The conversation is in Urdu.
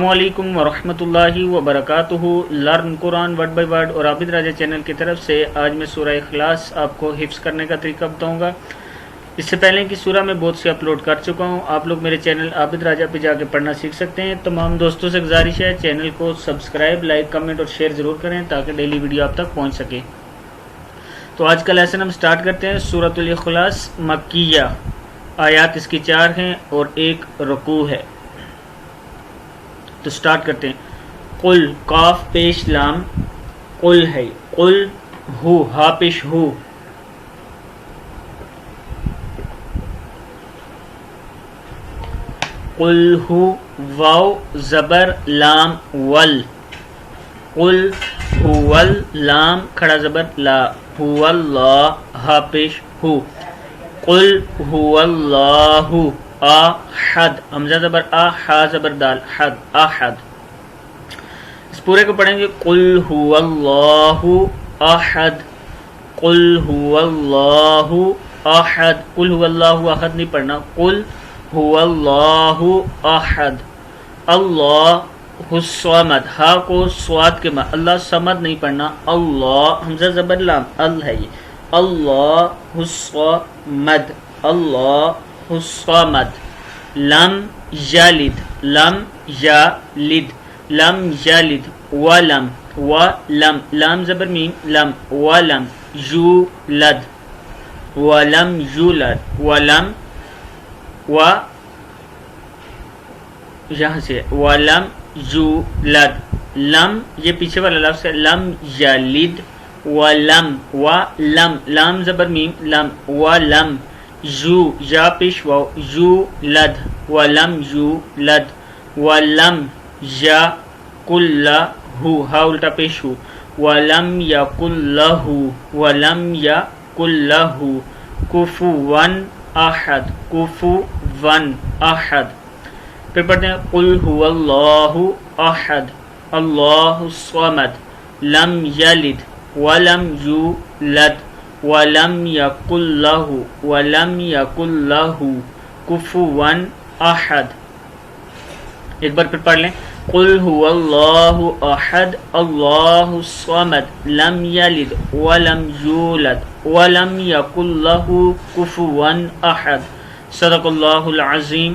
السلام علیکم ورحمۃ اللہ وبرکاتہ۔ Learn Quran word by word اور عابد راجہ چینل کی طرف سے آج میں سورہ اخلاص آپ کو حفظ کرنے کا طریقہ بتاؤں گا۔ اس سے پہلے کی سورہ میں بہت سی اپلوڈ کر چکا ہوں، آپ لوگ میرے چینل عابد راجہ پہ جا کے پڑھنا سیکھ سکتے ہیں۔ تمام دوستوں سے گزارش ہے چینل کو سبسکرائب، لائک، کمنٹ اور شیئر ضرور کریں تاکہ ڈیلی ویڈیو آپ تک پہنچ سکے۔ تو آج کا لیسن ہم سٹارٹ کرتے ہیں۔ سورۃ الاخلاص مکیہ، آیات اس کی 4 ہیں اور 1 رکوع ہے۔ تو سٹارٹ کرتے ہیں۔ قل، قاف پیش لام، قل ہے، قل ہو، ہا پیش ہو، قل ہو، واو زبر لام ول، قل هو لام کھڑا زبر لا، هو اللہ، ہا پیش ہو، قل هو اللہ احد، حمزہ زبر آ، ہا زبر دال، حد، احد۔ اس پورے کو پڑھیں گے۔ قل هو اللہ احد، قل هو اللہ احد، قل هو اللہ احد نہیں پڑھنا، قل هو اللہ احد، اللہ الصمد، ہا کو صاد کے ماں، اللہ صمد نہیں پڑھنا، اللہ حمزہ زبر لام، ال ہے یہ، اللہ الصمد، اللہ الصمد، لم یلد، لم یلد، لم یلد، ولم، ولم، لام زبر میم، لم، ولم یولد، ولم یولد، ولم، و یہاں سے ولم یولد، لم یہ پیچھے والا لفظ ہے، لم یلد، ولم، ولم، لام زبر میم، لم، ولم یو، یا پیش واو، یولد، ولم یولد، ولم یکن لہ، ہا الٹا پیش ہو، ولم یکن لہ، ولم یکن لہ کفوا احد، کفوا احد۔ پھر پڑھتے ہیں قل هو اللہ احد، اللہ الصمد، لم یلد ولم یولد ولم یکن لہ کفوا احد۔ ایک بار پھر پڑھ لیں۔ قل هو اللہ احد، اللہ الصمد، لم یلد ولم یولد ولم یکن لہ کفوا احد۔ صدق اللہ العظیم۔